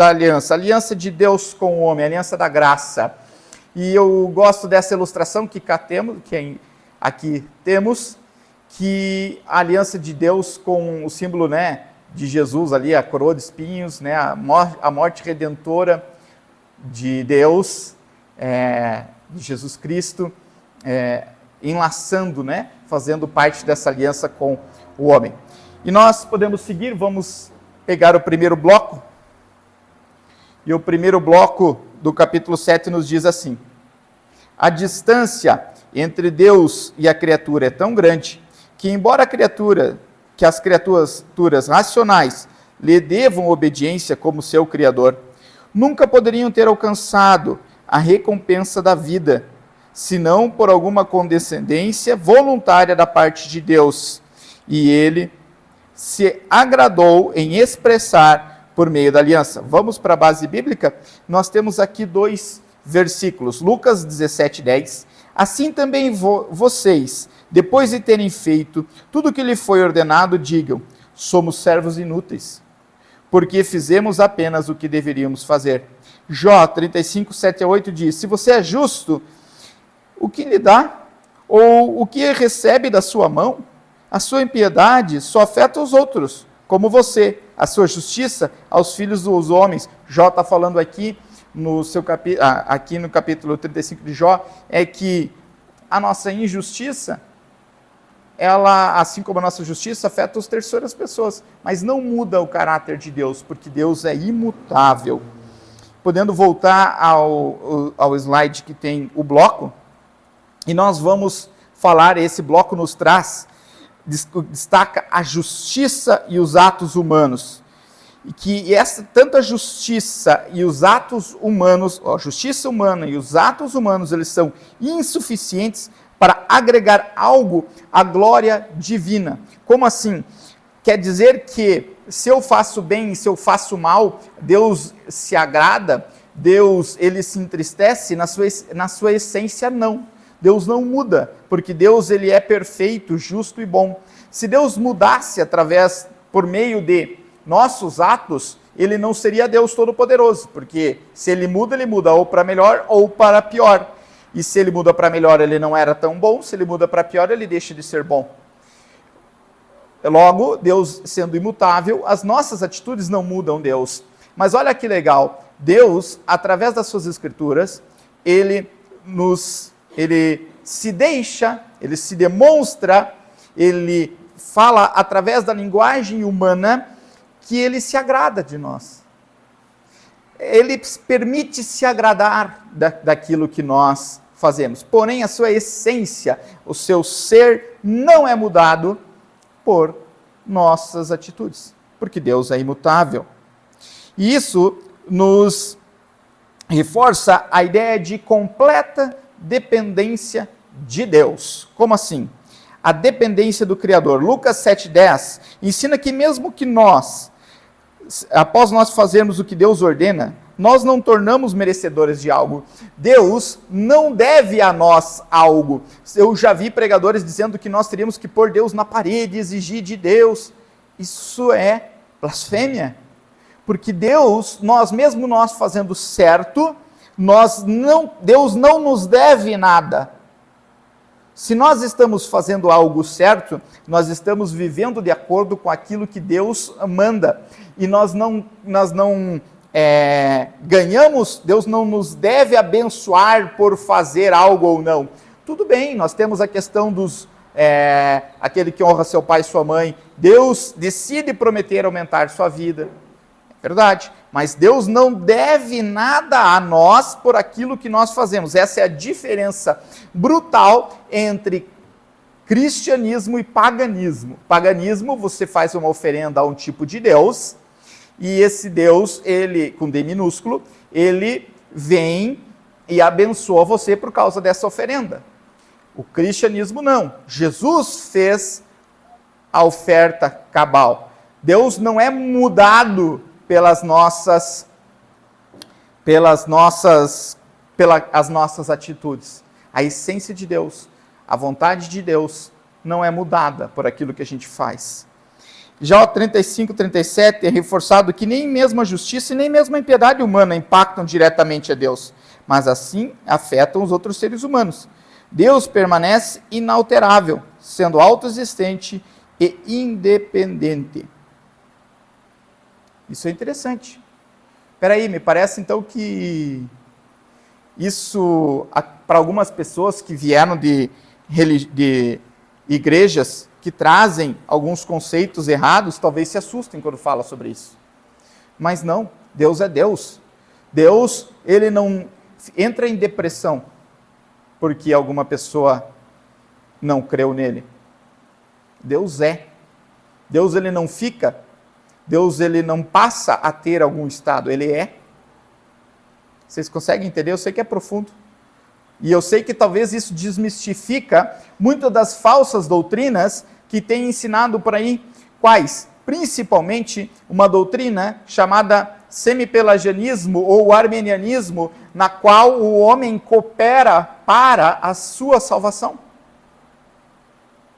da aliança, a aliança de Deus com o homem, a aliança da graça. E eu gosto dessa ilustração que aqui temos, que a aliança de Deus com o símbolo, né, de Jesus ali, a coroa de espinhos, né, a morte redentora de Deus, de Jesus Cristo, enlaçando, né, fazendo parte dessa aliança com o homem. E nós podemos seguir, vamos pegar o primeiro bloco. E o primeiro bloco do capítulo 7 nos diz assim: a distância entre Deus e a criatura é tão grande que, embora as criaturas racionais lhe devam obediência como seu Criador, nunca poderiam ter alcançado a recompensa da vida, senão por alguma condescendência voluntária da parte de Deus. E ele se agradou em expressar por meio da aliança. Vamos para a base bíblica? Nós temos aqui 2 versículos. Lucas 17:10. Assim também vocês, depois de terem feito tudo o que lhe foi ordenado, digam: somos servos inúteis, porque fizemos apenas o que deveríamos fazer. Jó 35:7-8 diz: se você é justo, o que lhe dá? Ou o que recebe da sua mão? A sua impiedade só afeta os outros, como você. A sua justiça aos filhos dos homens. Jó está falando aqui aqui no capítulo 35 de Jó, é que a nossa injustiça, ela, assim como a nossa justiça, afeta os terceiras pessoas, mas não muda o caráter de Deus, porque Deus é imutável. Podendo voltar ao slide que tem o bloco, e nós vamos falar, esse bloco nos destaca a justiça e os atos humanos. E que tanto a justiça e os atos humanos, a justiça humana e os atos humanos, eles são insuficientes para agregar algo à glória divina. Como assim? Quer dizer que se eu faço bem e se eu faço mal, Deus se agrada, Deus ele se entristece? Na sua essência, não. Deus não muda, porque Deus ele é perfeito, justo e bom. Se Deus mudasse por meio de nossos atos, ele não seria Deus Todo-Poderoso, porque se ele muda ou para melhor ou para pior. E se ele muda para melhor, ele não era tão bom, se ele muda para pior, ele deixa de ser bom. Logo, Deus sendo imutável, as nossas atitudes não mudam Deus. Mas olha que legal, Deus, através das suas escrituras, ele se demonstra, ele fala através da linguagem humana que ele se agrada de nós. Ele permite se agradar daquilo que nós fazemos. Porém, a sua essência, o seu ser não é mudado por nossas atitudes, porque Deus é imutável. E isso nos reforça a ideia de completa dependência de Deus. Como assim? A dependência do Criador. Lucas 7:10 ensina que mesmo que após nós fazermos o que Deus ordena, nós não tornamos merecedores de algo. Deus não deve a nós algo. Eu já vi pregadores dizendo que nós teríamos que pôr Deus na parede, exigir de Deus. Isso é blasfêmia. Porque Deus, mesmo nós fazendo certo, Deus não nos deve nada. Se nós estamos fazendo algo certo, nós estamos vivendo de acordo com aquilo que Deus manda. E nós não ganhamos, Deus não nos deve abençoar por fazer algo ou não. Tudo bem, nós temos a questão aquele que honra seu pai e sua mãe. Deus decide prometer aumentar sua vida. É verdade. Mas Deus não deve nada a nós por aquilo que nós fazemos. Essa é a diferença brutal entre cristianismo e paganismo. Paganismo, você faz uma oferenda a um tipo de Deus, e esse Deus, ele, com D minúsculo, ele vem e abençoa você por causa dessa oferenda. O cristianismo não. Jesus fez a oferta cabal. Deus não é mudado pelas nossas atitudes. A essência de Deus, a vontade de Deus não é mudada por aquilo que a gente faz. Já o 35, 37 é reforçado que nem mesmo a justiça e nem mesmo a impiedade humana impactam diretamente a Deus, mas assim afetam os outros seres humanos. Deus permanece inalterável, sendo autoexistente e independente. Isso é interessante. Espera aí, me parece então que isso, para algumas pessoas que vieram de igrejas que trazem alguns conceitos errados, talvez se assustem quando fala sobre isso. Mas não, Deus é Deus. Deus, ele não entra em depressão porque alguma pessoa não creu nele. Deus é. Deus, ele não fica. Deus, ele não passa a ter algum estado, ele é. Vocês conseguem entender? Eu sei que é profundo. E eu sei que talvez isso desmistifica muitas das falsas doutrinas que têm ensinado por aí. Quais? Principalmente uma doutrina chamada semipelagianismo ou armenianismo, na qual o homem coopera para a sua salvação.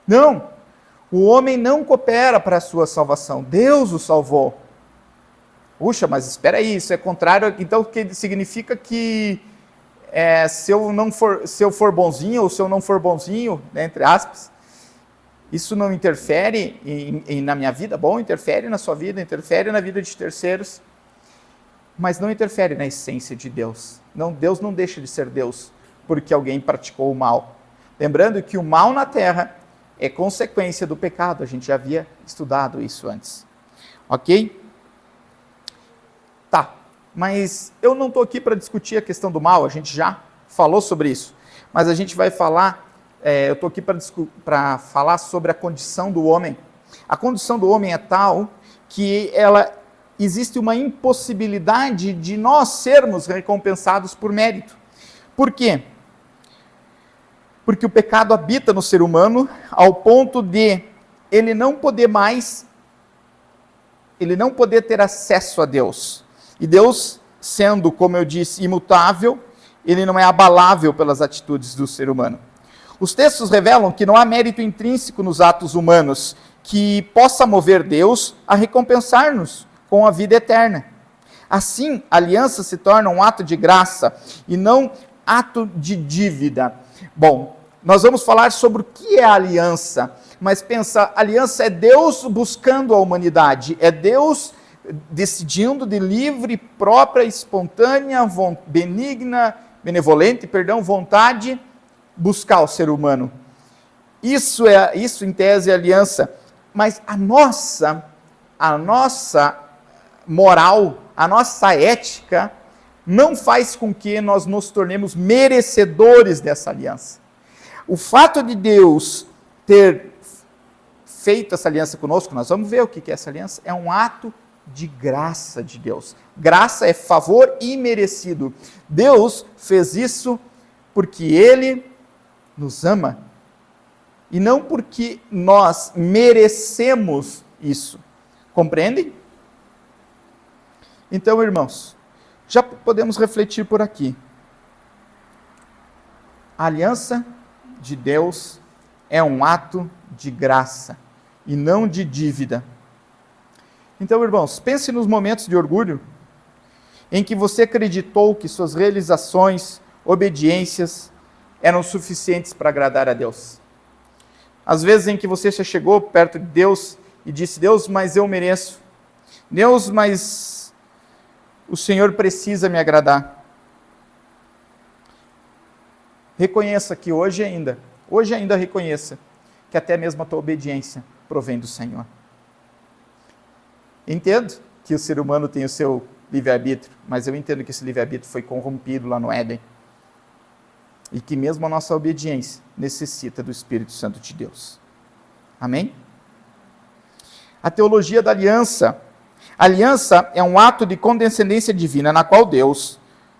Não, o homem não coopera para a sua salvação, Deus o salvou. Puxa, mas espera aí, isso é contrário, então o que significa que se eu for bonzinho ou se eu não for bonzinho, né, entre aspas, isso não interfere na minha vida? Bom, interfere na sua vida, interfere na vida de terceiros, mas não interfere na essência de Deus. Não, Deus não deixa de ser Deus porque alguém praticou o mal. Lembrando que o mal na terra é consequência do pecado, a gente já havia estudado isso antes. Ok? Tá, mas eu não estou aqui para discutir a questão do mal, a gente já falou sobre isso, mas a gente vai falar, eu estou aqui para falar sobre a condição do homem. A condição do homem é tal que existe uma impossibilidade de nós sermos recompensados por mérito. Por quê? Porque o pecado habita no ser humano ao ponto de ele não poder ter acesso a Deus. E Deus, sendo, como eu disse, imutável, ele não é abalável pelas atitudes do ser humano. Os textos revelam que não há mérito intrínseco nos atos humanos que possa mover Deus a recompensar-nos com a vida eterna. Assim, a aliança se torna um ato de graça e não ato de dívida. Bom, nós vamos falar sobre o que é a aliança, mas pensa, aliança é Deus buscando a humanidade, é Deus decidindo de livre, própria, espontânea, vontade, buscar o ser humano. Isso em tese é aliança, mas a nossa moral, a nossa ética, não faz com que nós nos tornemos merecedores dessa aliança. O fato de Deus ter feito essa aliança conosco, nós vamos ver o que é essa aliança, é um ato de graça de Deus. Graça é favor imerecido. Deus fez isso porque Ele nos ama e não porque nós merecemos isso. Compreendem? Então, irmãos, já podemos refletir por aqui. A aliança de Deus é um ato de graça e não de dívida. Então, irmãos, pense nos momentos de orgulho em que você acreditou que suas realizações, obediências eram suficientes para agradar a Deus. Às vezes em que você já chegou perto de Deus e disse: Deus, mas eu mereço. Deus, mas o Senhor precisa me agradar. Reconheça que hoje ainda reconheça que até mesmo a tua obediência provém do Senhor. Entendo que o ser humano tem o seu livre-arbítrio, mas eu entendo que esse livre-arbítrio foi corrompido lá no Éden. E que mesmo a nossa obediência necessita do Espírito Santo de Deus. Amém? A teologia da aliança. A aliança é um ato de condescendência divina na qual Deus,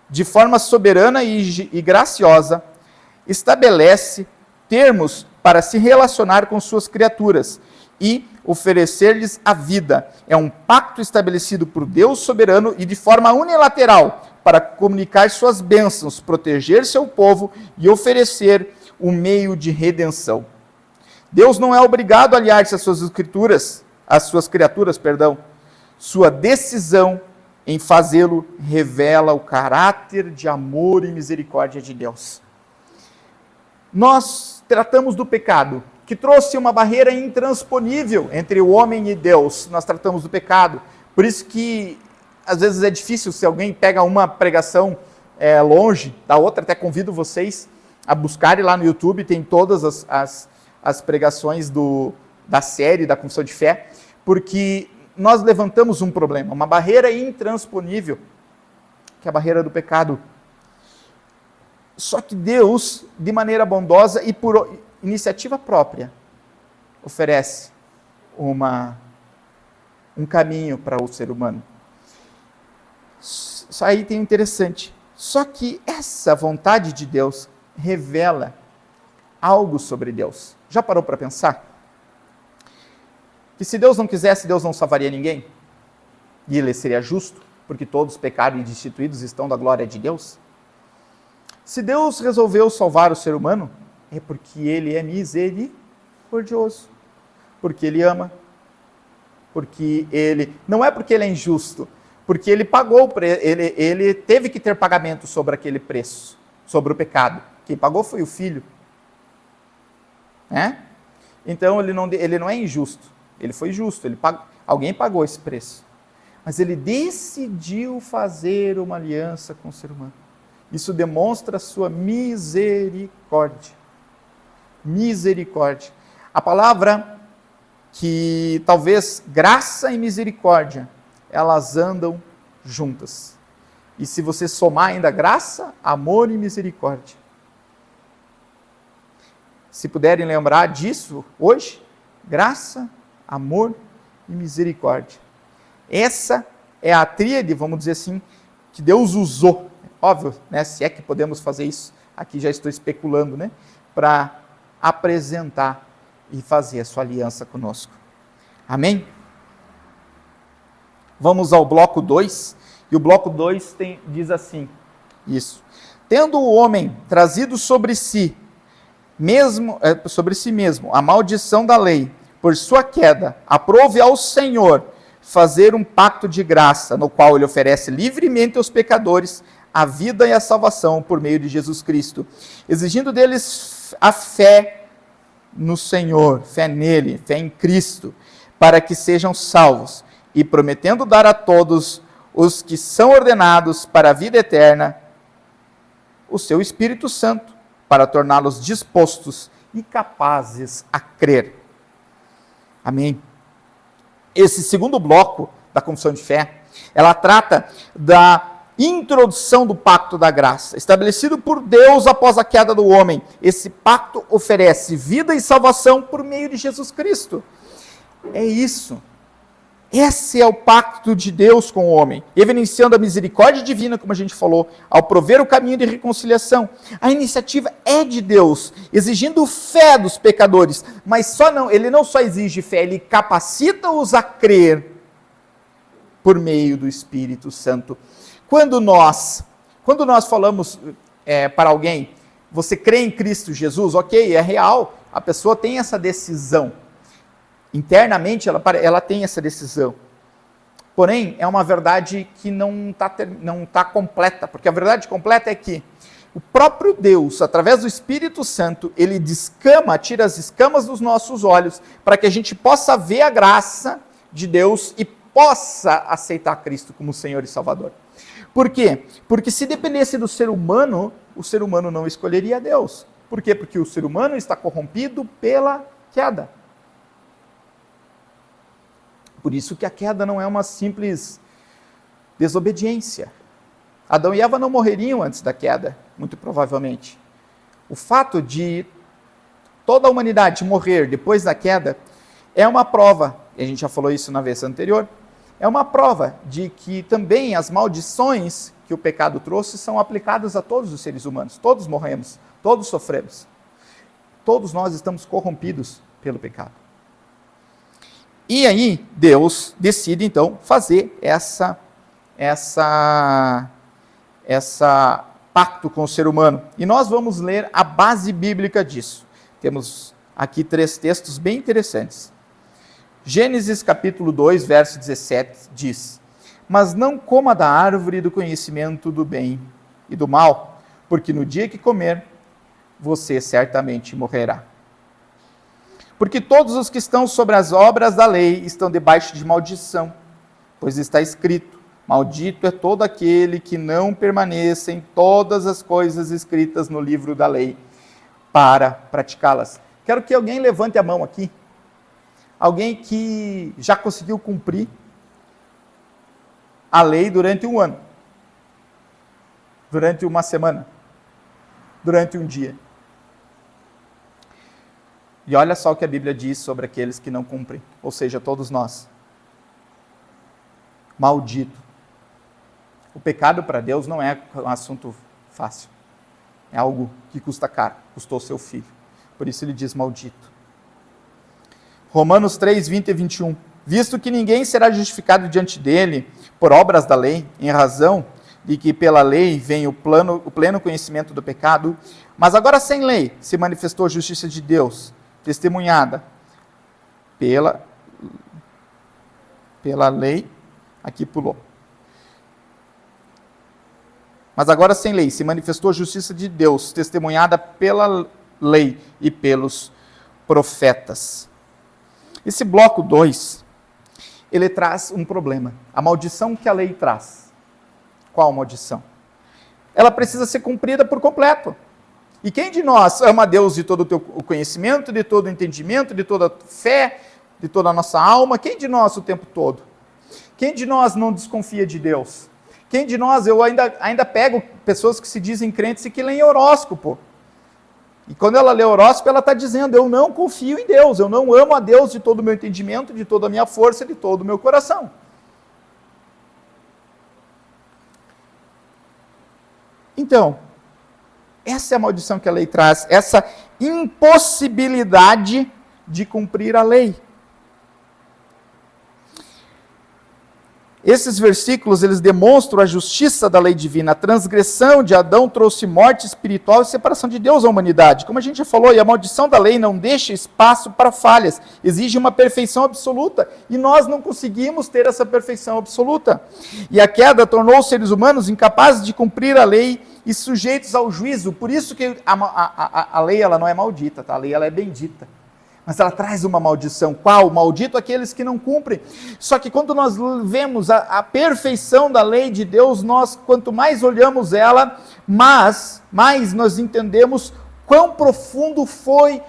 de forma soberana e graciosa, estabelece termos para se relacionar com suas criaturas e oferecer-lhes a vida. É um pacto estabelecido por Deus soberano e de forma unilateral para comunicar suas bênçãos, proteger seu povo e oferecer um meio de redenção. Deus não é obrigado a aliar-se às suas escrituras, as suas criaturas, sua decisão em fazê-lo revela o caráter de amor e misericórdia de Deus. Nós tratamos do pecado, que trouxe uma barreira intransponível entre o homem e Deus. Nós tratamos do pecado. Por isso que, às vezes, é difícil, se alguém pega uma pregação longe da outra, até convido vocês a buscarem lá no YouTube, tem todas as pregações da série da Confissão de Fé, porque nós levantamos um problema, uma barreira intransponível, que é a barreira do pecado. Só que Deus, de maneira bondosa e por iniciativa própria, oferece um caminho para o ser humano. Isso aí tem interessante. Só que essa vontade de Deus revela algo sobre Deus. Já parou para pensar? Que se Deus não quisesse, Deus não salvaria ninguém? E ele seria justo, porque todos pecaram e destituídos estão da glória de Deus? Se Deus resolveu salvar o ser humano, é porque ele é misericordioso, porque ele ama, porque ele... Não é porque ele é injusto, porque ele pagou, ele teve que ter pagamento sobre aquele preço, sobre o pecado. Quem pagou foi o Filho. Então ele não é injusto. Ele foi justo, alguém pagou esse preço. Mas ele decidiu fazer uma aliança com o ser humano. Isso demonstra a sua misericórdia. Misericórdia. A palavra que talvez graça e misericórdia, elas andam juntas. E se você somar ainda graça, amor e misericórdia. Se puderem lembrar disso hoje, graça, amor e misericórdia. Essa é a tríade, vamos dizer assim, que Deus usou. Óbvio, né, se é que podemos fazer isso, aqui já estou especulando, né, para apresentar e fazer a sua aliança conosco. Amém? Vamos ao bloco 2, e o bloco 2 diz assim, isso. Tendo o homem trazido sobre si mesmo a maldição da lei, por sua queda, aprove ao Senhor fazer um pacto de graça, no qual ele oferece livremente aos pecadores a vida e a salvação por meio de Jesus Cristo, exigindo deles a fé no Senhor, fé nele, fé em Cristo, para que sejam salvos, e prometendo dar a todos os que são ordenados para a vida eterna o seu Espírito Santo, para torná-los dispostos e capazes a crer. Amém? Esse segundo bloco da Confissão de Fé, ela trata da introdução do pacto da graça, estabelecido por Deus após a queda do homem. Esse pacto oferece vida e salvação por meio de Jesus Cristo. É isso. Esse é o pacto de Deus com o homem, evidenciando a misericórdia divina, como a gente falou, ao prover o caminho de reconciliação. A iniciativa é de Deus, exigindo fé dos pecadores, mas ele não só exige fé, ele capacita-os a crer por meio do Espírito Santo. Quando nós falamos para alguém, você crê em Cristo Jesus, ok, é real, a pessoa tem essa decisão. Internamente ela tem essa decisão. Porém, é uma verdade que não tá completa, porque a verdade completa é que o próprio Deus, através do Espírito Santo, ele tira as escamas dos nossos olhos, para que a gente possa ver a graça de Deus e possa aceitar Cristo como Senhor e Salvador. Por quê? Porque se dependesse do ser humano, o ser humano não escolheria Deus. Por quê? Porque o ser humano está corrompido pela queda. Por isso que a queda não é uma simples desobediência. Adão e Eva não morreriam antes da queda, muito provavelmente. O fato de toda a humanidade morrer depois da queda é uma prova, e a gente já falou isso na vez anterior, é uma prova de que também as maldições que o pecado trouxe são aplicadas a todos os seres humanos. Todos morremos, todos sofremos. Todos nós estamos corrompidos pelo pecado. E aí, Deus decide, então, fazer essa pacto com o ser humano. E nós vamos ler a base bíblica disso. Temos aqui 3 textos bem interessantes. Gênesis capítulo 2, verso 17 diz: mas não coma da árvore do conhecimento do bem e do mal, porque no dia que comer, você certamente morrerá. Porque todos os que estão sobre as obras da lei estão debaixo de maldição, pois está escrito: maldito é todo aquele que não permaneça em todas as coisas escritas no livro da lei, para praticá-las. Quero que alguém levante a mão aqui. Alguém que já conseguiu cumprir a lei durante um ano, durante uma semana, durante um dia. E olha só o que a Bíblia diz sobre aqueles que não cumprem, ou seja, todos nós. Maldito. O pecado para Deus não é um assunto fácil. É algo que custa caro, custou seu filho. Por isso ele diz maldito. Romanos 3, 20 e 21. Visto que ninguém será justificado diante dele por obras da lei, em razão de que pela lei vem o pleno conhecimento do pecado, mas agora sem lei se manifestou a justiça de Deus, testemunhada pela lei, aqui pulou. Mas agora sem lei se manifestou a justiça de Deus, testemunhada pela lei e pelos profetas. Esse bloco 2, ele traz um problema. A maldição que a lei traz. Qual maldição? Ela precisa ser cumprida por completo. E quem de nós ama a Deus de todo o teu conhecimento, de todo o entendimento, de toda a fé, de toda a nossa alma? Quem de nós o tempo todo? Quem de nós não desconfia de Deus? Quem de nós, eu ainda pego pessoas que se dizem crentes e que leem horóscopo. E quando ela lê horóscopo, ela está dizendo: eu não confio em Deus, eu não amo a Deus de todo o meu entendimento, de toda a minha força, de todo o meu coração. Então, essa é a maldição que a lei traz, essa impossibilidade de cumprir a lei. Esses versículos, eles demonstram a justiça da lei divina. A transgressão de Adão trouxe morte espiritual e separação de Deus à humanidade. Como a gente já falou, e a maldição da lei não deixa espaço para falhas, exige uma perfeição absoluta, e nós não conseguimos ter essa perfeição absoluta. E a queda tornou os seres humanos incapazes de cumprir a lei e sujeitos ao juízo. Por isso que a lei ela não é maldita, tá? A lei ela é bendita. Mas ela traz uma maldição. Qual? Maldito aqueles que não cumprem. Só que quando nós vemos a perfeição da lei de Deus, nós, quanto mais olhamos ela, mais nós entendemos quão profundo foi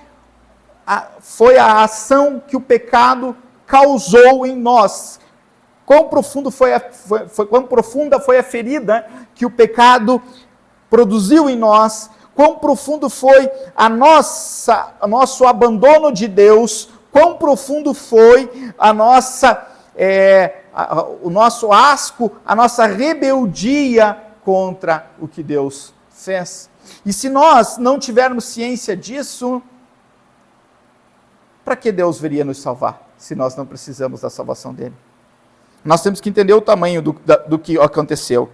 a ação que o pecado causou em nós. Quão profunda foi a ferida que o pecado produziu em nós. Quão profundo foi o nosso abandono de Deus, quão profundo foi o nosso asco, a nossa rebeldia contra o que Deus fez. E se nós não tivermos ciência disso, para que Deus viria nos salvar, se nós não precisamos da salvação dele? Nós temos que entender o tamanho do que aconteceu.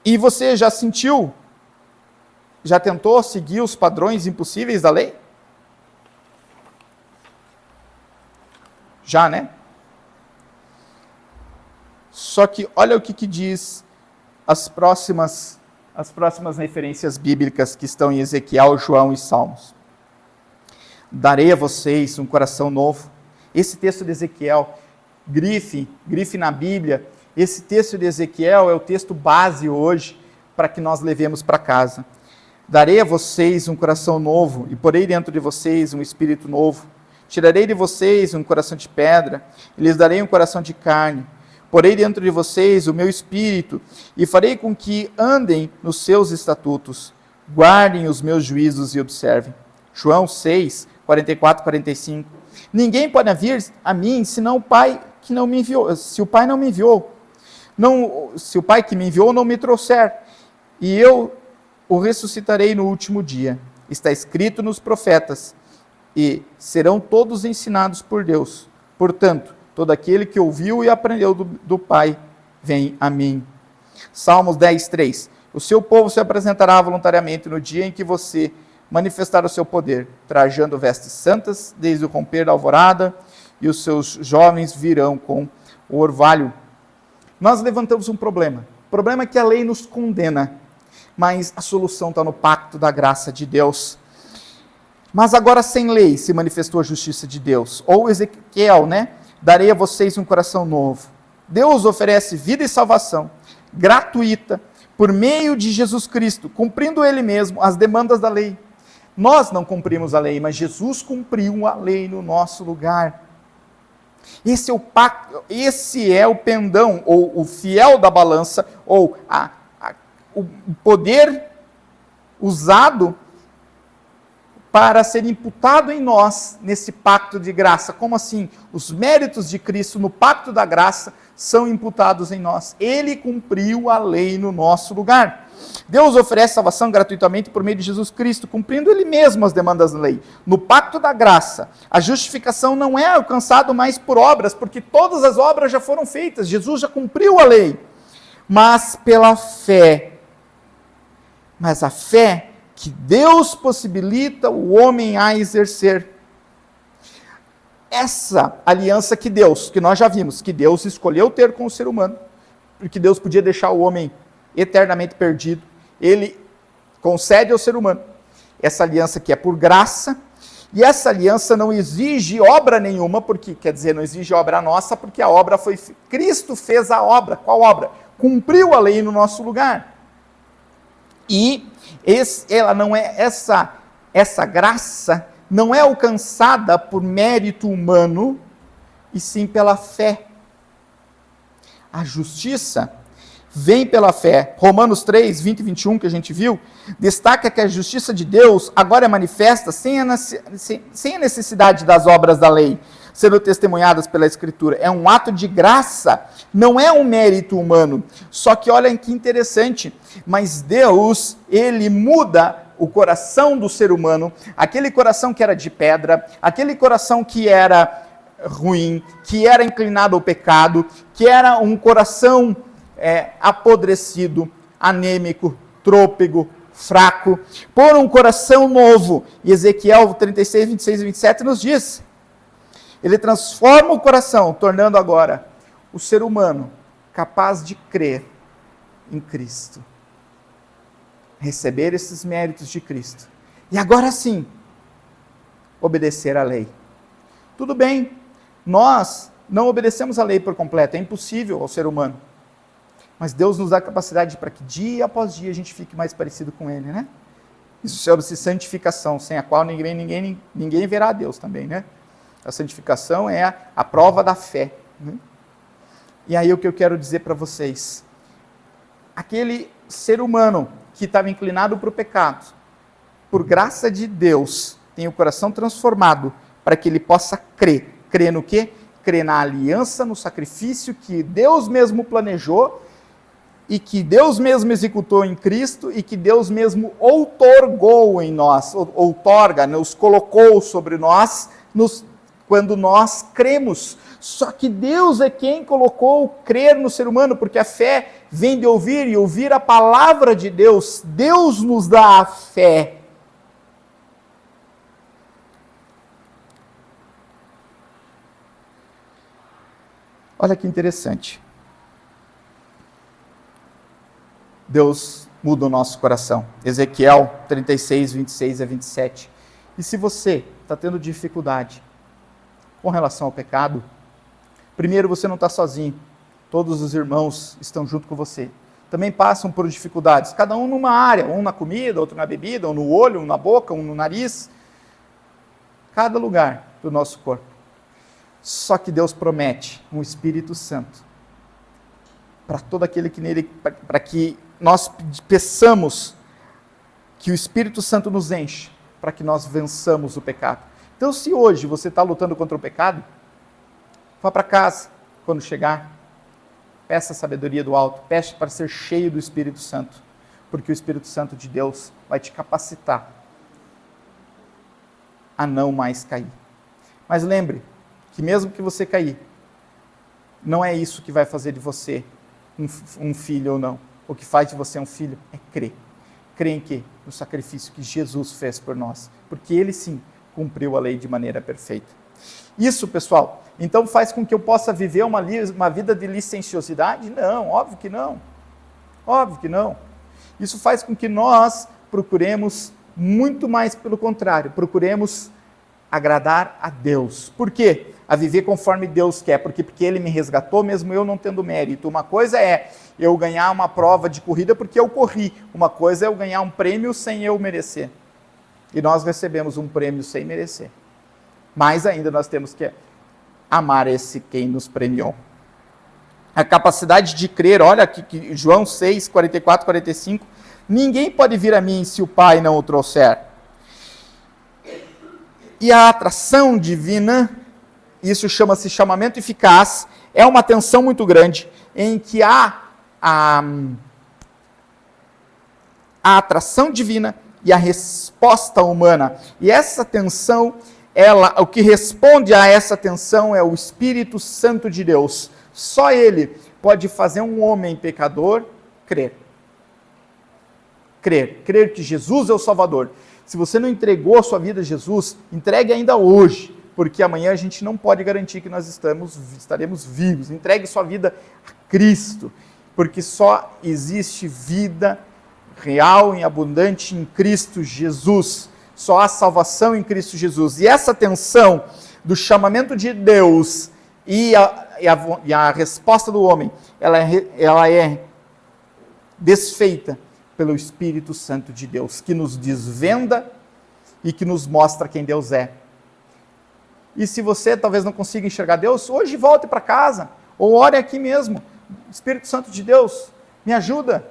E você já sentiu, já tentou seguir os padrões impossíveis da lei? Já, né? Só que olha o que diz as próximas referências bíblicas que estão em Ezequiel, João e Salmos. Darei a vocês um coração novo. Esse texto de Ezequiel, grife na Bíblia, esse texto de Ezequiel é o texto base hoje para que nós levemos para casa. Darei a vocês um coração novo e porei dentro de vocês um espírito novo. Tirarei de vocês um coração de pedra e lhes darei um coração de carne. Porei dentro de vocês o meu espírito e farei com que andem nos seus estatutos, guardem os meus juízos e observem. João 6, 44, 45. Ninguém pode vir a mim senão o Pai que não me enviou. Se o Pai não me enviou, se o Pai que me enviou não me trouxer, e eu o ressuscitarei no último dia. Está escrito nos profetas, e serão todos ensinados por Deus. Portanto, todo aquele que ouviu e aprendeu do Pai, vem a mim. Salmos 10, 3. O seu povo se apresentará voluntariamente no dia em que você manifestar o seu poder, trajando vestes santas, desde o romper da alvorada, e os seus jovens virão com o orvalho. Nós levantamos um problema. O problema é que a lei nos condena, mas a solução está no pacto da graça de Deus. Mas agora sem lei se manifestou a justiça de Deus. Ou Ezequiel, darei a vocês um coração novo. Deus oferece vida e salvação, gratuita, por meio de Jesus Cristo, cumprindo Ele mesmo as demandas da lei. Nós não cumprimos a lei, mas Jesus cumpriu a lei no nosso lugar. Esse é o pacto, esse é o pendão, ou o fiel da balança, ou o poder usado para ser imputado em nós nesse pacto de graça. Como assim? Os méritos de Cristo no pacto da graça são imputados em nós. Ele cumpriu a lei no nosso lugar. Deus oferece salvação gratuitamente por meio de Jesus Cristo, cumprindo Ele mesmo as demandas da lei. No pacto da graça, a justificação não é alcançada mais por obras, porque todas as obras já foram feitas, Jesus já cumpriu a lei, mas pela fé. Mas a fé que Deus possibilita o homem a exercer. Essa aliança que nós já vimos, que Deus escolheu ter com o ser humano, porque Deus podia deixar o homem eternamente perdido, Ele concede ao ser humano essa aliança que é por graça, e essa aliança não exige obra nenhuma, porque, quer dizer, não exige obra nossa, porque a obra foi, Cristo fez a obra. Qual obra? Cumpriu a lei no nosso lugar. E ela não é essa graça não é alcançada por mérito humano, e sim pela fé. A justiça vem pela fé. Romanos 3, 20 e 21, que a gente viu, destaca que a justiça de Deus agora é manifesta sem a necessidade das obras da lei, sendo testemunhadas pela Escritura. É um ato de graça, não é um mérito humano. Só que olha que interessante, mas Deus, Ele muda o coração do ser humano, aquele coração que era de pedra, aquele coração que era ruim, que era inclinado ao pecado, que era um coração apodrecido, anêmico, trôpego, fraco, por um coração novo. E Ezequiel 36, 26 e 27 nos diz, Ele transforma o coração, tornando agora o ser humano capaz de crer em Cristo, receber esses méritos de Cristo, e agora sim, obedecer à lei. Tudo bem, nós não obedecemos a lei por completo, é impossível ao ser humano, mas Deus nos dá a capacidade para que dia após dia a gente fique mais parecido com Ele, né? Isso chama-se santificação, sem a qual ninguém verá a Deus também, né? A santificação é a prova da fé, né? E aí o que eu quero dizer para vocês, aquele ser humano que estava inclinado para o pecado, por graça de Deus, tem o coração transformado para que ele possa crer. Crer no quê? Crer na aliança, no sacrifício que Deus mesmo planejou e que Deus mesmo executou em Cristo e que Deus mesmo outorgou em nós, outorga, nos colocou sobre nós, quando nós cremos. Só que Deus é quem colocou o crer no ser humano, porque a fé vem de ouvir, e ouvir a palavra de Deus. Deus nos dá a fé. Olha que interessante. Deus muda o nosso coração. Ezequiel 36, 26 a 27. E se você está tendo dificuldade com relação ao pecado, primeiro, você não está sozinho. Todos os irmãos estão junto com você. Também passam por dificuldades, cada um numa área, um na comida, outro na bebida, um no olho, um na boca, um no nariz. Cada lugar do nosso corpo. Só que Deus promete um Espírito Santo para todo aquele que nele, para que nós peçamos que o Espírito Santo nos enche, para que nós vençamos o pecado. Então, se hoje você está lutando contra o pecado, vá para casa, quando chegar, peça a sabedoria do alto, peça para ser cheio do Espírito Santo, porque o Espírito Santo de Deus vai te capacitar a não mais cair. Mas lembre que mesmo que você cair, não é isso que vai fazer de você um filho ou não. O que faz de você um filho é crer. Crer em quê? no sacrifício que Jesus fez por nós, porque ele sim cumpriu a lei de maneira perfeita. Isso, pessoal, então faz com que eu possa viver uma vida de licenciosidade? Não, óbvio que não. Óbvio que não. Isso faz com que nós procuremos, muito mais pelo contrário, procuremos agradar a Deus. Por quê? A viver conforme Deus quer, porque ele me resgatou, mesmo eu não tendo mérito. Uma coisa é eu ganhar uma prova de corrida porque eu corri, uma coisa é eu ganhar um prêmio sem eu merecer. E nós recebemos um prêmio sem merecer. Mas ainda nós temos que amar esse quem nos premiou. A capacidade de crer, olha aqui, João 6, 44, 45, ninguém pode vir a mim se o Pai não o trouxer. E a atração divina, isso chama-se chamamento eficaz, é uma tensão muito grande, em que há a atração divina e a resposta humana. E essa tensão, o que responde a essa tensão é o Espírito Santo de Deus. Só Ele pode fazer um homem pecador crer. Crer que Jesus é o Salvador. Se você não entregou a sua vida a Jesus, entregue ainda hoje, porque amanhã a gente não pode garantir que nós estaremos vivos. Entregue sua vida a Cristo, porque só existe vida real e abundante em Cristo Jesus. Só há salvação em Cristo Jesus. E essa tensão do chamamento de Deus e a resposta do homem, ela é desfeita pelo Espírito Santo de Deus, que nos desvenda e que nos mostra quem Deus é. E se você talvez não consiga enxergar Deus, hoje volte para casa, ou ore aqui mesmo. Espírito Santo de Deus, me ajuda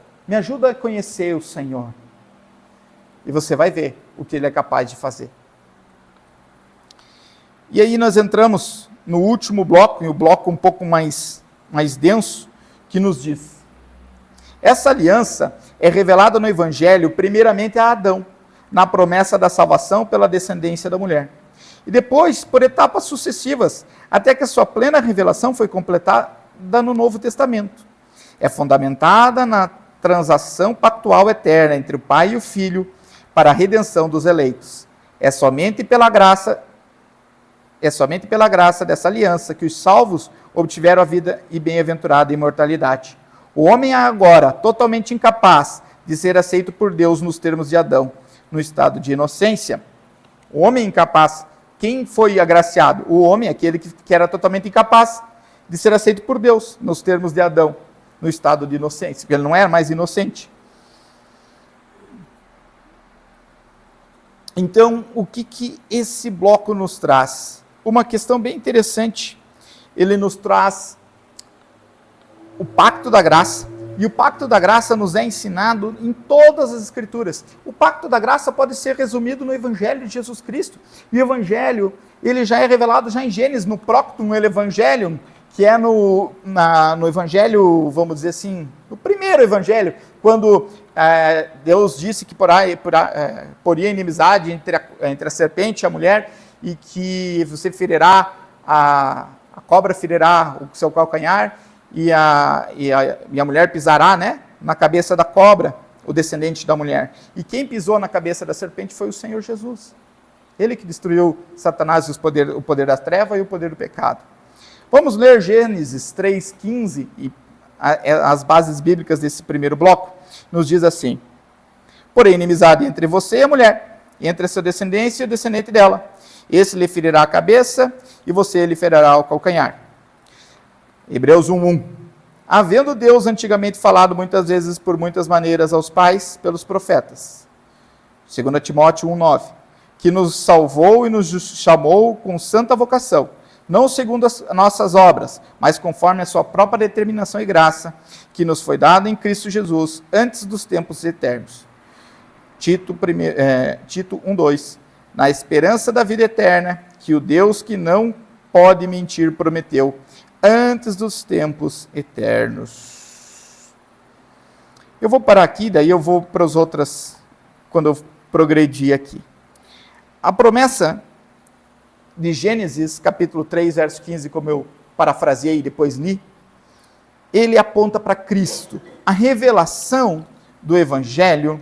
a conhecer o Senhor. E você vai ver o que Ele é capaz de fazer. E aí nós entramos no último bloco, e o bloco um pouco mais denso, que nos diz: essa aliança é revelada no Evangelho primeiramente a Adão, na promessa da salvação pela descendência da mulher. E depois, por etapas sucessivas, até que a sua plena revelação foi completada no Novo Testamento. É fundamentada na transação pactual eterna entre o Pai e o Filho para a redenção dos eleitos. É somente pela graça dessa aliança que os salvos obtiveram a vida e bem-aventurada imortalidade. O homem é agora totalmente incapaz de ser aceito por Deus nos termos de Adão, no estado de inocência. O homem incapaz, quem foi agraciado? O homem, aquele que era totalmente incapaz de ser aceito por Deus, nos termos de Adão, no estado de inocência, porque ele não era mais inocente. Então, o que esse bloco nos traz? Uma questão bem interessante. Ele nos traz o pacto da graça, e o pacto da graça nos é ensinado em todas as Escrituras. O pacto da graça pode ser resumido no Evangelho de Jesus Cristo. E o Evangelho, ele já é revelado já em Gênesis, no Proctum Evangelium, que é no Evangelho, vamos dizer assim, no primeiro Evangelho, quando Deus disse que poria inimizade entre a serpente e a mulher, e que você ferirá, a cobra ferirá o seu calcanhar, e a mulher pisará, né, na cabeça da cobra, o descendente da mulher. E quem pisou na cabeça da serpente foi o Senhor Jesus. Ele que destruiu Satanás, o poder da treva e o poder do pecado. Vamos ler Gênesis 3,15, e as bases bíblicas desse primeiro bloco. Nos diz assim: porém, inimizade entre você e a mulher, entre a sua descendência e o descendente dela. Esse lhe ferirá a cabeça, e você lhe ferirá o calcanhar. Hebreus 1:1. Havendo Deus antigamente falado muitas vezes por muitas maneiras aos pais pelos profetas. 2 Timóteo 1:9. Que nos salvou e nos chamou com santa vocação, não segundo as nossas obras, mas conforme a sua própria determinação e graça, que nos foi dada em Cristo Jesus antes dos tempos eternos. Tito 1:2. Na esperança da vida eterna, que o Deus que não pode mentir prometeu, antes dos tempos eternos. Eu vou parar aqui, daí eu vou para as outras, quando eu progredir aqui. A promessa de Gênesis, capítulo 3, verso 15, como eu parafraseei e depois li, ele aponta para Cristo. A revelação do Evangelho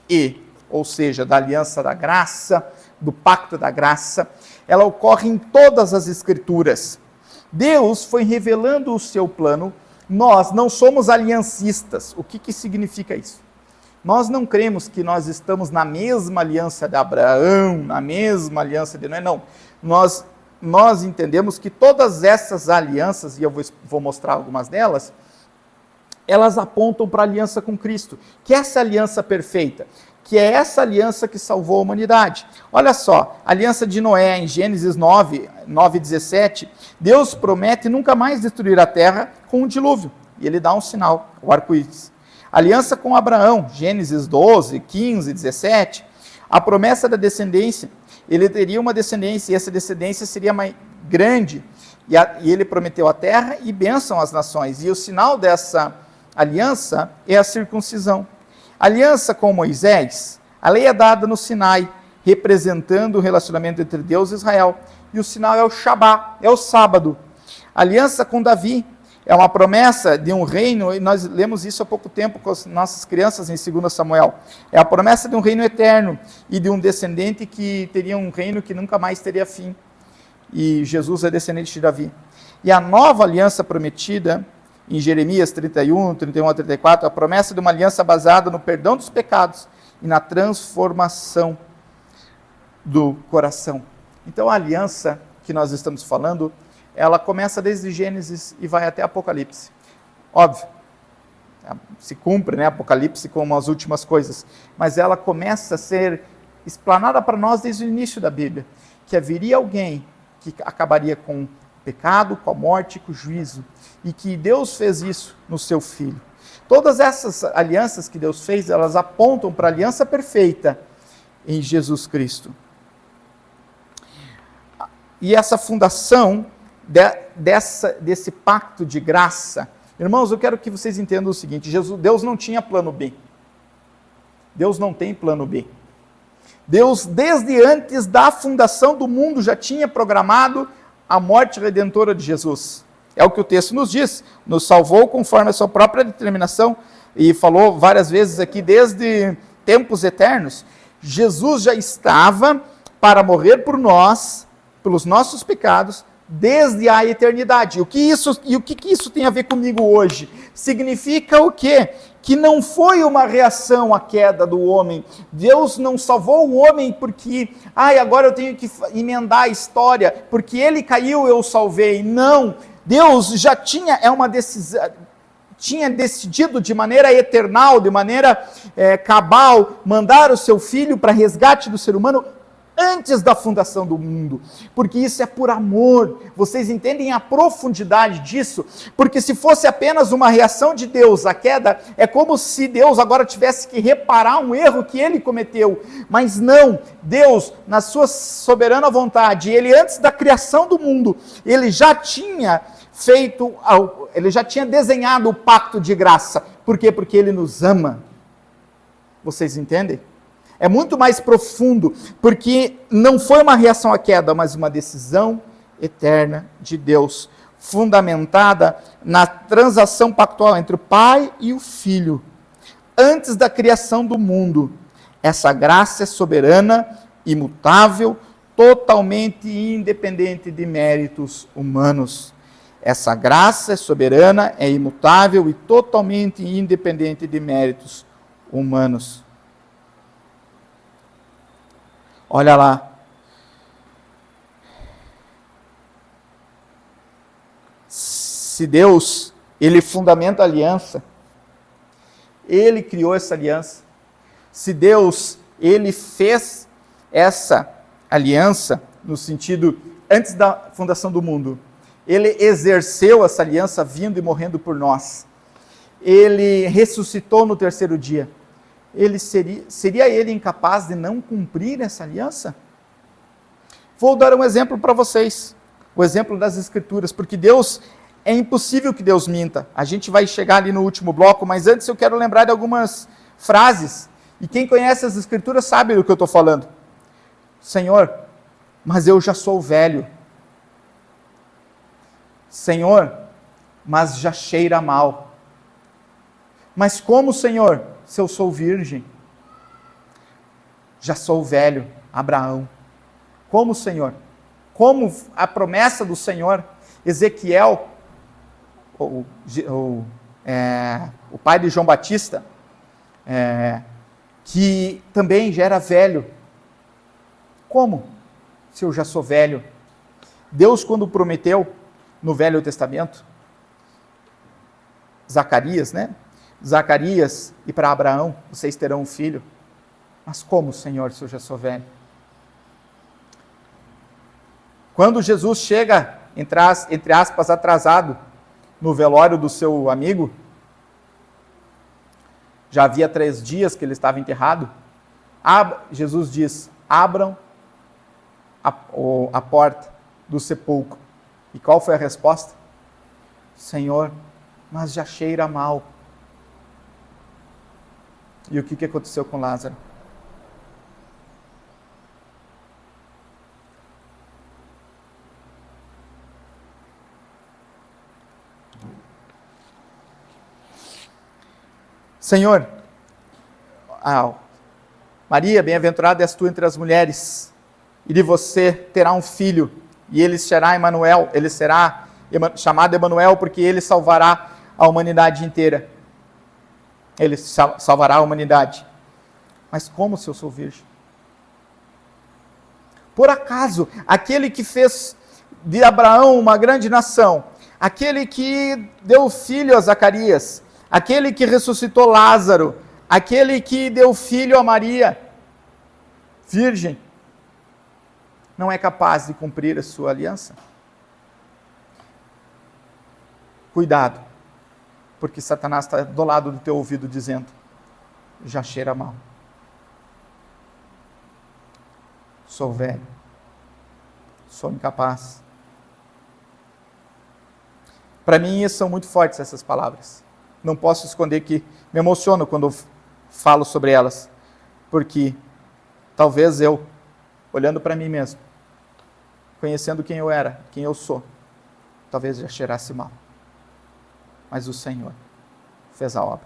e ou seja, da aliança da graça, do pacto da graça, ela ocorre em todas as Escrituras. Deus foi revelando o seu plano. Nós não somos aliancistas. O que significa isso? Nós não cremos que nós estamos na mesma aliança de Abraão, na mesma aliança de Noé, não. Nós entendemos que todas essas alianças, e eu vou mostrar algumas delas, elas apontam para a aliança com Cristo, que é essa aliança perfeita, que é essa aliança que salvou a humanidade. Olha só, a aliança de Noé, em Gênesis 9:17, Deus promete nunca mais destruir a terra com um dilúvio, e ele dá um sinal, o arco-íris. Aliança com Abraão, Gênesis 12:15-17, a promessa da descendência, ele teria uma descendência, e essa descendência seria mais grande, e ele prometeu a terra e bênção às nações, e o sinal dessa aliança é a circuncisão. Aliança com Moisés, a lei é dada no Sinai, representando o relacionamento entre Deus e Israel, e o sinal é o Shabá, é o sábado. Aliança com Davi, é uma promessa de um reino, e nós lemos isso há pouco tempo com as nossas crianças em 2 Samuel, é a promessa de um reino eterno, e de um descendente que teria um reino que nunca mais teria fim, e Jesus é descendente de Davi. E a nova aliança prometida, em Jeremias 31, 31 a 34, a promessa de uma aliança baseada no perdão dos pecados e na transformação do coração. Então a aliança que nós estamos falando, ela começa desde Gênesis e vai até Apocalipse. Óbvio, se cumpre, né, Apocalipse como as últimas coisas, mas ela começa a ser explanada para nós desde o início da Bíblia, que haveria alguém que acabaria com o pecado, com a morte e com o juízo, e que Deus fez isso no seu Filho. Todas essas alianças que Deus fez, elas apontam para a aliança perfeita em Jesus Cristo. E essa fundação desse pacto de graça, irmãos, eu quero que vocês entendam o seguinte, Deus não tinha plano B. Deus não tem plano B. Deus, desde antes da fundação do mundo, já tinha programado a morte redentora de Jesus. É o que o texto nos diz, nos salvou conforme a sua própria determinação, e falou várias vezes aqui, desde tempos eternos, Jesus já estava para morrer por nós, pelos nossos pecados, desde a eternidade. E o que isso tem a ver comigo hoje? Significa o quê? Que não foi uma reação à queda do homem. Deus não salvou o homem porque, agora eu tenho que emendar a história, porque ele caiu, eu salvei. Não, Deus já tinha decidido de maneira eternal, de maneira cabal, mandar o seu Filho para resgate do ser humano antes da fundação do mundo, porque isso é por amor. Vocês entendem a profundidade disso? Porque se fosse apenas uma reação de Deus à queda, é como se Deus agora tivesse que reparar um erro que ele cometeu, mas não, Deus, na sua soberana vontade, ele antes da criação do mundo, ele já tinha desenhado o pacto de graça. Por quê? Porque ele nos ama. Vocês entendem? É muito mais profundo, porque não foi uma reação à queda, mas uma decisão eterna de Deus, fundamentada na transação pactual entre o Pai e o Filho, antes da criação do mundo. Essa graça é soberana, imutável, totalmente independente de méritos humanos. Essa graça é soberana, é imutável e totalmente independente de méritos humanos. Olha lá. Se Deus, ele fundamenta a aliança, ele criou essa aliança. Se Deus, ele fez essa aliança, no sentido, antes da fundação do mundo, ele exerceu essa aliança vindo e morrendo por nós. Ele ressuscitou no terceiro dia. Seria ele incapaz de não cumprir essa aliança? Vou dar um exemplo para vocês, o exemplo das Escrituras, porque é impossível que Deus minta. A gente vai chegar ali no último bloco, mas antes eu quero lembrar de algumas frases, e quem conhece as Escrituras sabe do que eu estou falando. Senhor, mas eu já sou velho. Senhor, mas já cheira mal. Mas como, Senhor, se eu sou virgem? já sou velho, Abraão. Como, Senhor? Como a promessa do Senhor, Ezequiel, o pai de João Batista, que também já era velho. Como, se eu já sou velho? Deus, quando prometeu no Velho Testamento, Zacarias, né? Zacarias, e para Abraão, vocês terão um filho. Mas como, Senhor, se eu já sou velho? Quando Jesus chega, entre aspas, atrasado, no velório do seu amigo, já havia 3 dias que ele estava enterrado, Jesus diz, abram a porta do sepulcro. E qual foi a resposta? Senhor, mas já cheira mal. E o que aconteceu com Lázaro? Senhor, Maria, bem-aventurada és tu entre as mulheres, e de você terá um filho, e ele será Emanuel, ele será chamado Emanuel, porque ele salvará a humanidade inteira. Ele salvará a humanidade. Mas como se eu sou virgem? Por acaso, aquele que fez de Abraão uma grande nação, aquele que deu filho a Zacarias, aquele que ressuscitou Lázaro, aquele que deu filho a Maria, virgem, não é capaz de cumprir a sua aliança? Cuidado, porque Satanás está do lado do teu ouvido dizendo, já cheira mal. Sou velho, sou incapaz. Para mim, são muito fortes essas palavras. Não posso esconder que me emociono quando falo sobre elas, porque talvez eu, olhando para mim mesmo, conhecendo quem eu era, quem eu sou, talvez já cheirasse mal. Mas o Senhor fez a obra.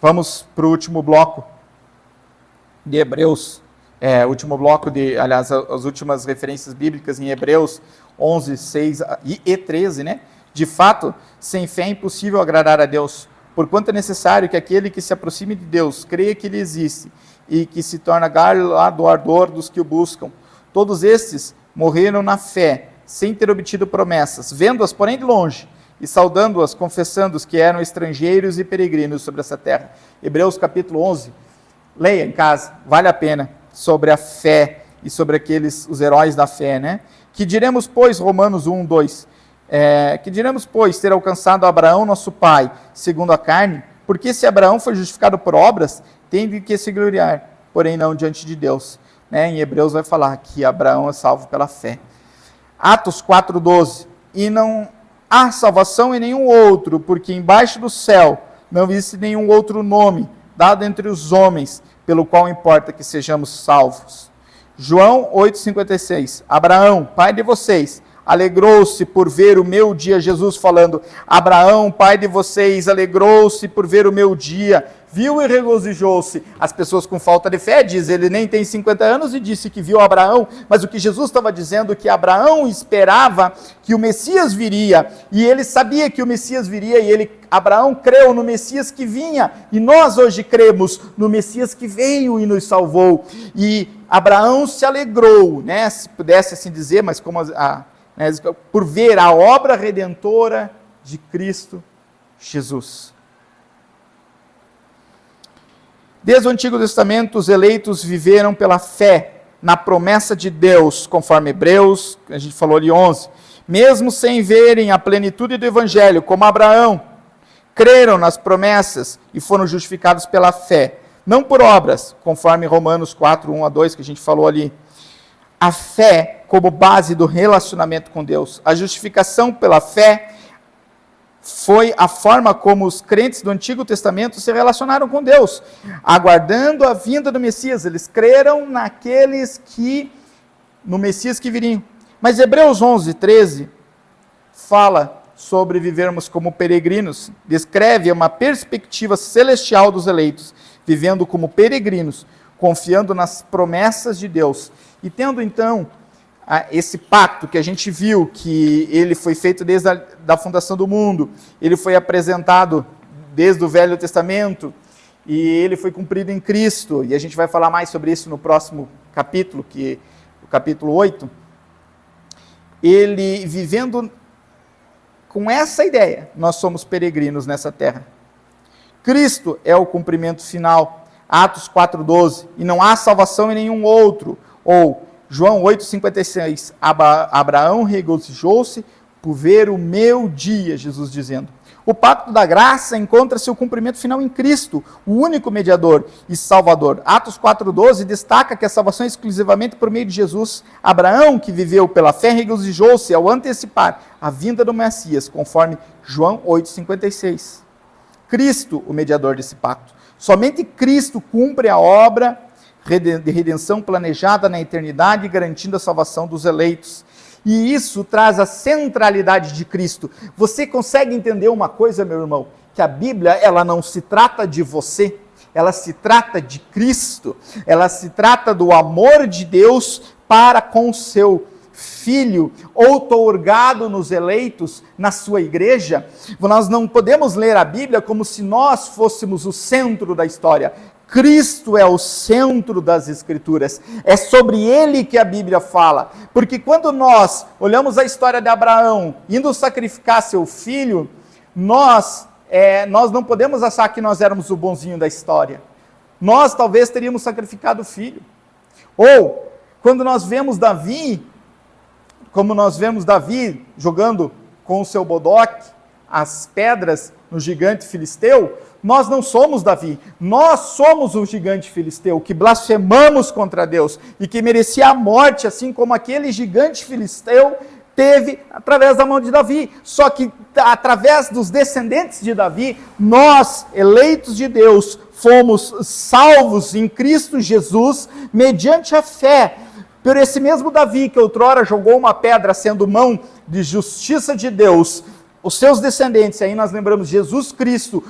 Vamos para o último bloco de Hebreus, as últimas referências bíblicas em Hebreus 11, 6 e 13, né? De fato, sem fé é impossível agradar a Deus, porquanto é necessário que aquele que se aproxime de Deus creia que Ele existe e que se torna galardoador dos que o buscam. Todos estes morreram na fé, sem ter obtido promessas, vendo-as, porém, de longe, e saudando-as, confessando-os que eram estrangeiros e peregrinos sobre essa terra. Hebreus capítulo 11, leia em casa, vale a pena, sobre a fé e sobre os heróis da fé, né? Que diremos, pois, Romanos 1, 2, que diremos, pois, ter alcançado Abraão, nosso pai, segundo a carne, porque se Abraão foi justificado por obras, tem de que se gloriar, porém não diante de Deus. Né? Em Hebreus vai falar que Abraão é salvo pela fé. Atos 4,12, e não há salvação em nenhum outro, porque embaixo do céu não existe nenhum outro nome, dado entre os homens, pelo qual importa que sejamos salvos. João 8,56, Abraão, pai de vocês, alegrou-se por ver o meu dia, Jesus falando, Abraão, pai de vocês, alegrou-se por ver o meu dia, viu e regozijou-se. As pessoas com falta de fé dizem, ele nem tem 50 anos e disse que viu Abraão, mas o que Jesus estava dizendo é que Abraão esperava que o Messias viria, e ele sabia que o Messias viria, e Abraão creu no Messias que vinha, e nós hoje cremos no Messias que veio e nos salvou, e Abraão se alegrou, né, se pudesse assim dizer, mas como por ver a obra redentora de Cristo Jesus. Desde o Antigo Testamento, os eleitos viveram pela fé na promessa de Deus, conforme Hebreus, a gente falou ali 11, mesmo sem verem a plenitude do Evangelho, como Abraão, creram nas promessas e foram justificados pela fé, não por obras, conforme Romanos 4, 1 a 2, que a gente falou ali. A fé como base do relacionamento com Deus. A justificação pela fé foi a forma como os crentes do Antigo Testamento se relacionaram com Deus, aguardando a vinda do Messias. Eles creram no Messias que viriam. Mas Hebreus 11, 13 fala sobre vivermos como peregrinos, descreve uma perspectiva celestial dos eleitos, vivendo como peregrinos, confiando nas promessas de Deus. E tendo então esse pacto que a gente viu, que ele foi feito desde a fundação do mundo, ele foi apresentado desde o Velho Testamento, e ele foi cumprido em Cristo, e a gente vai falar mais sobre isso no próximo capítulo, que é o capítulo 8, ele vivendo com essa ideia, nós somos peregrinos nessa terra. Cristo é o cumprimento final, Atos 4,12, e não há salvação em nenhum outro, ou João 8,56, Abraão regozijou-se por ver o meu dia, Jesus dizendo. O pacto da graça encontra seu cumprimento final em Cristo, o único mediador e salvador. Atos 4,12 destaca que a salvação é exclusivamente por meio de Jesus. Abraão, que viveu pela fé, regozijou-se ao antecipar a vinda do Messias, conforme João 8,56. Cristo, o mediador desse pacto. Somente Cristo cumpre a obra de redenção planejada na eternidade, garantindo a salvação dos eleitos. E isso traz a centralidade de Cristo. Você consegue entender uma coisa, meu irmão? Que a Bíblia, ela não se trata de você, ela se trata de Cristo. Ela se trata do amor de Deus para com o seu Filho, outorgado nos eleitos na sua igreja. Nós não podemos ler a Bíblia como se nós fôssemos o centro da história. Cristo é o centro das Escrituras, é sobre ele que a Bíblia fala, porque quando nós olhamos a história de Abraão indo sacrificar seu filho, nós não podemos achar que nós éramos o bonzinho da história, nós talvez teríamos sacrificado o filho, ou quando nós vemos Davi, como nós vemos Davi jogando com o seu bodoque as pedras no gigante filisteu, nós não somos Davi, nós somos o gigante filisteu, que blasfemamos contra Deus e que merecia a morte, assim como aquele gigante filisteu teve através da mão de Davi. Só que através dos descendentes de Davi, nós, eleitos de Deus, fomos salvos em Cristo Jesus, mediante a fé. Por esse mesmo Davi, que outrora jogou uma pedra sendo mão de justiça de Deus, os seus descendentes, aí nós lembramos Jesus Cristo,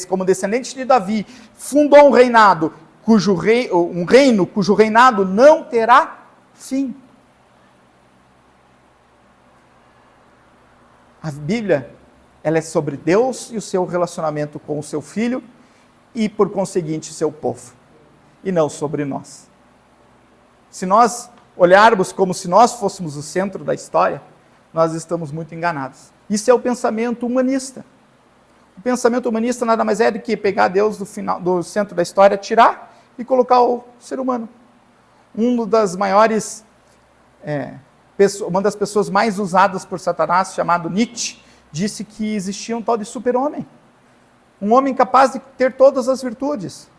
como descendente de Davi, fundou um reinado, um reino cujo reinado não terá fim. A Bíblia, ela é sobre Deus e o seu relacionamento com o seu Filho e, por conseguinte, seu povo, e não sobre nós. Se nós olharmos como se nós fôssemos o centro da história, nós estamos muito enganados. Isso é o pensamento humanista. O pensamento humanista nada mais é do que pegar Deus do centro da história, tirar e colocar o ser humano. Uma das pessoas mais usadas por Satanás, chamado Nietzsche, disse que existia um tal de super-homem. Um homem capaz de ter todas as virtudes.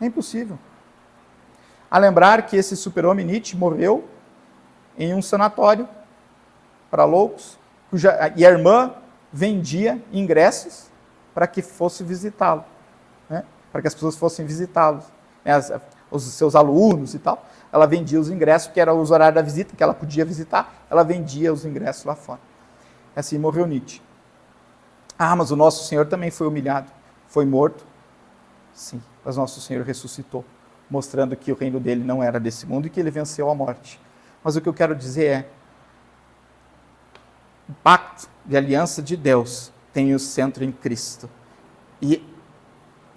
É impossível. A lembrar que esse super-homem Nietzsche morreu em um sanatório para loucos, e a irmã vendia ingressos para que fosse visitá-lo, né? Para que as pessoas fossem visitá-lo, né? Os seus alunos e tal. Ela vendia os ingressos, que era os horários da visita, que ela podia visitar, ela vendia os ingressos lá fora. Assim morreu Nietzsche. Mas o nosso Senhor também foi humilhado, foi morto. Sim, mas nosso Senhor ressuscitou, mostrando que o reino dele não era desse mundo e que ele venceu a morte. Mas o que eu quero dizer é, o pacto de aliança de Deus tem o centro em Cristo. E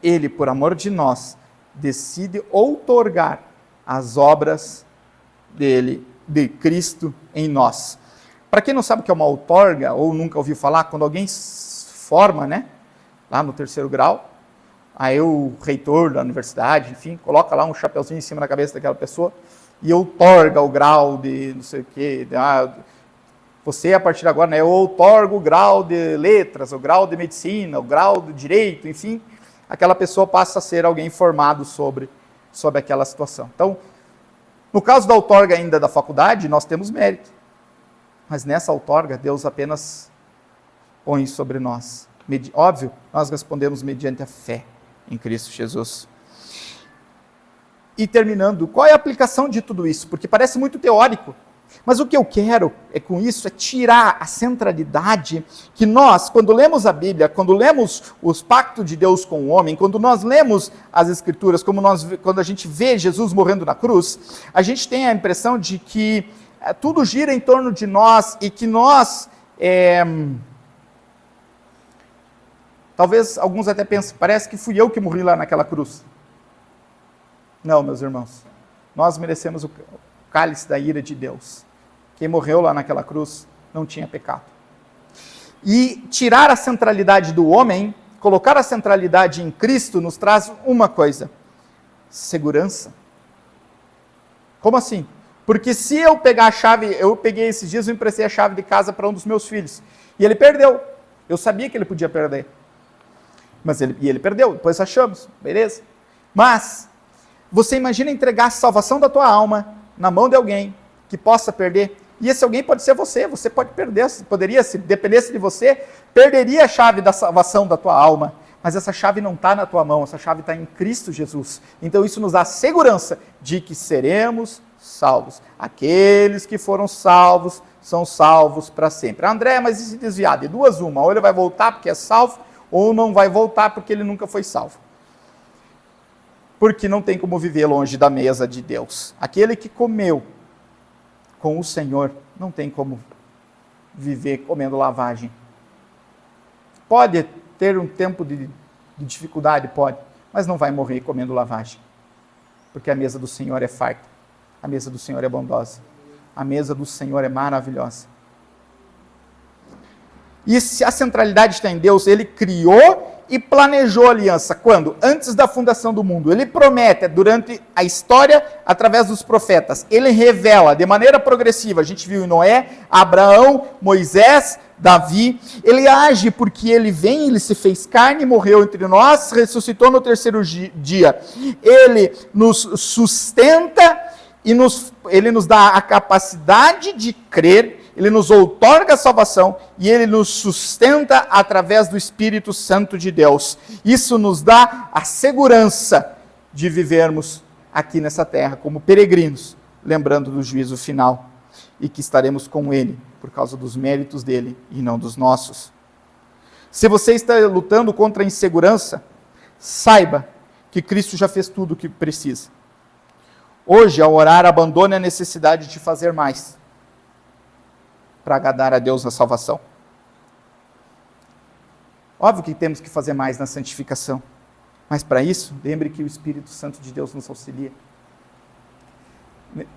ele, por amor de nós, decide outorgar as obras dele, de Cristo em nós. Para quem não sabe o que é uma outorga, ou nunca ouviu falar, quando alguém forma, né, lá no 3º grau, aí o reitor da universidade, enfim, coloca lá um chapeuzinho em cima da cabeça daquela pessoa e outorga o grau de não sei o quê, você, a partir de agora, né, eu outorgo o grau de letras, o grau de medicina, o grau de direito, enfim, aquela pessoa passa a ser alguém formado sobre aquela situação. Então, no caso da outorga ainda da faculdade, nós temos mérito. Mas nessa outorga, Deus apenas põe sobre nós. Óbvio, nós respondemos mediante a fé em Cristo Jesus. E terminando, qual é a aplicação de tudo isso? Porque parece muito teórico. Mas o que eu quero com isso é tirar a centralidade que nós, quando lemos a Bíblia, quando lemos os pactos de Deus com o homem, quando nós lemos as Escrituras, quando a gente vê Jesus morrendo na cruz, a gente tem a impressão de que tudo gira em torno de nós e que nós, talvez alguns até pensem, parece que fui eu que morri lá naquela cruz. Não, meus irmãos, nós merecemos o cálice da ira de Deus. Quem morreu lá naquela cruz não tinha pecado. E tirar a centralidade do homem, colocar a centralidade em Cristo, nos traz uma coisa: segurança. Como assim? Porque se eu pegar a chave, eu peguei esses dias, eu emprestei a chave de casa para um dos meus filhos, e ele perdeu. Eu sabia que ele podia perder. Ele perdeu, depois achamos, beleza. Mas você imagina entregar a salvação da tua alma na mão de alguém que possa perder, e esse alguém pode ser você pode perder, poderia, se dependesse de você, perderia a chave da salvação da tua alma, mas essa chave não está na tua mão, essa chave está em Cristo Jesus. Então isso nos dá segurança de que seremos salvos. Aqueles que foram salvos, são salvos para sempre. André, mas e se desviar? De duas uma, ou ele vai voltar porque é salvo, ou não vai voltar porque ele nunca foi salvo. Porque não tem como viver longe da mesa de Deus. Aquele que comeu com o Senhor não tem como viver comendo lavagem. Pode ter um tempo de dificuldade, pode, mas não vai morrer comendo lavagem. Porque a mesa do Senhor é farta, a mesa do Senhor é bondosa, a mesa do Senhor é maravilhosa. E se a centralidade está em Deus, Ele criou e planejou a aliança. Quando? Antes da fundação do mundo. Ele promete, durante a história, através dos profetas. Ele revela de maneira progressiva. A gente viu em Noé, Abraão, Moisés, Davi. Ele age porque ele vem, ele se fez carne, morreu entre nós, ressuscitou no terceiro dia. Ele nos sustenta e ele nos dá a capacidade de crer. Ele nos outorga a salvação e Ele nos sustenta através do Espírito Santo de Deus. Isso nos dá a segurança de vivermos aqui nessa terra como peregrinos, lembrando do juízo final, e que estaremos com Ele por causa dos méritos dEle e não dos nossos. Se você está lutando contra a insegurança, saiba que Cristo já fez tudo o que precisa. Hoje, ao orar, abandone a necessidade de fazer mais, para agradar a Deus na salvação. Óbvio que temos que fazer mais na santificação, mas para isso, lembre que o Espírito Santo de Deus nos auxilia.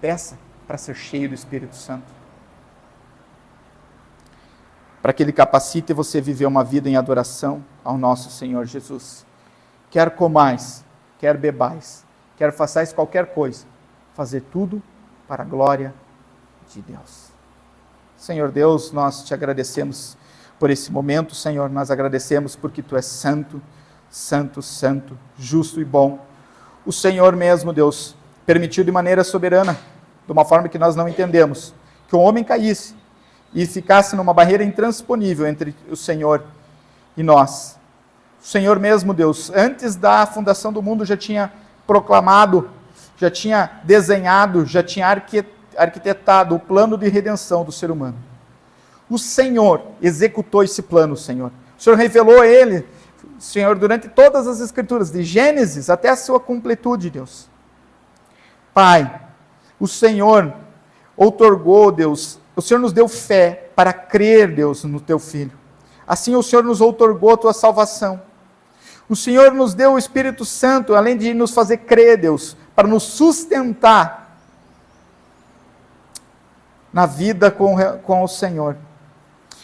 Peça para ser cheio do Espírito Santo, para que Ele capacite você a viver uma vida em adoração ao nosso Senhor Jesus. Quer comais, quer bebais, quer façais qualquer coisa, fazer tudo para a glória de Deus. Senhor Deus, nós te agradecemos por esse momento, Senhor, nós agradecemos porque Tu és santo, santo, santo, justo e bom. O Senhor mesmo, Deus, permitiu de maneira soberana, de uma forma que nós não entendemos, que o homem caísse e ficasse numa barreira intransponível entre o Senhor e nós. O Senhor mesmo, Deus, antes da fundação do mundo já tinha proclamado, já tinha desenhado, já tinha arquitetado o plano de redenção do ser humano. O Senhor executou esse plano, Senhor. O Senhor revelou ele, Senhor, durante todas as Escrituras, de Gênesis até a sua completude, Deus. Pai, o Senhor outorgou, Deus, o Senhor nos deu fé para crer, Deus, no Teu Filho. Assim o Senhor nos outorgou a Tua salvação. O Senhor nos deu o Espírito Santo, além de nos fazer crer, Deus, para nos sustentar na vida com o Senhor.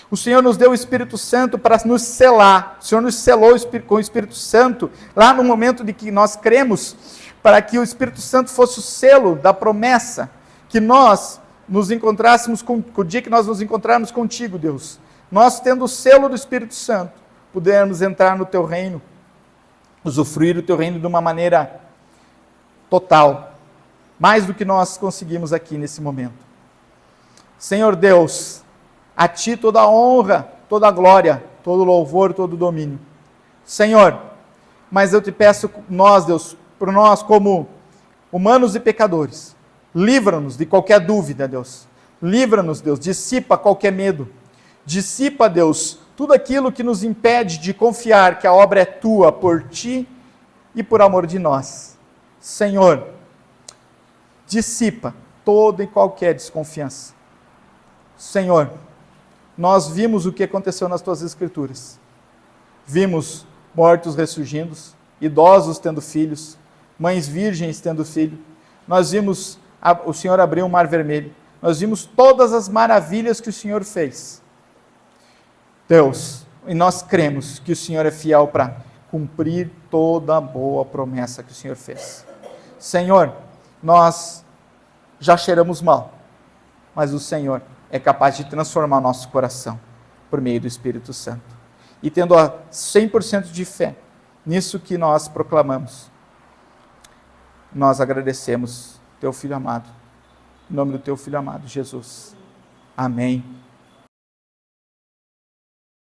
O Senhor nos deu o Espírito Santo para nos selar. O Senhor nos selou com o Espírito Santo, lá no momento de que nós cremos, para que o Espírito Santo fosse o selo da promessa, que nós nos encontrássemos, o dia que nós nos encontrarmos contigo, Deus. Nós, tendo o selo do Espírito Santo, pudermos entrar no Teu reino, usufruir do Teu reino de uma maneira total, mais do que nós conseguimos aqui nesse momento. Senhor Deus, a Ti toda a honra, toda a glória, todo o louvor, todo o domínio. Senhor, mas eu te peço, nós, Deus, por nós como humanos e pecadores, livra-nos de qualquer dúvida, Deus. Livra-nos, Deus, dissipa qualquer medo. Dissipa, Deus, tudo aquilo que nos impede de confiar que a obra é tua, por ti e por amor de nós. Senhor, dissipa toda e qualquer desconfiança. Senhor, nós vimos o que aconteceu nas tuas escrituras. Vimos mortos ressurgindo, idosos tendo filhos, mães virgens tendo filho. Nós vimos o Senhor abrir o mar vermelho. Nós vimos todas as maravilhas que o Senhor fez. Deus, e nós cremos que o Senhor é fiel para cumprir toda a boa promessa que o Senhor fez. Senhor, nós já cheiramos mal, mas o Senhor é capaz de transformar nosso coração por meio do Espírito Santo. E tendo 100% de fé nisso que nós proclamamos, nós agradecemos teu Filho amado, em nome do teu Filho amado, Jesus. Amém.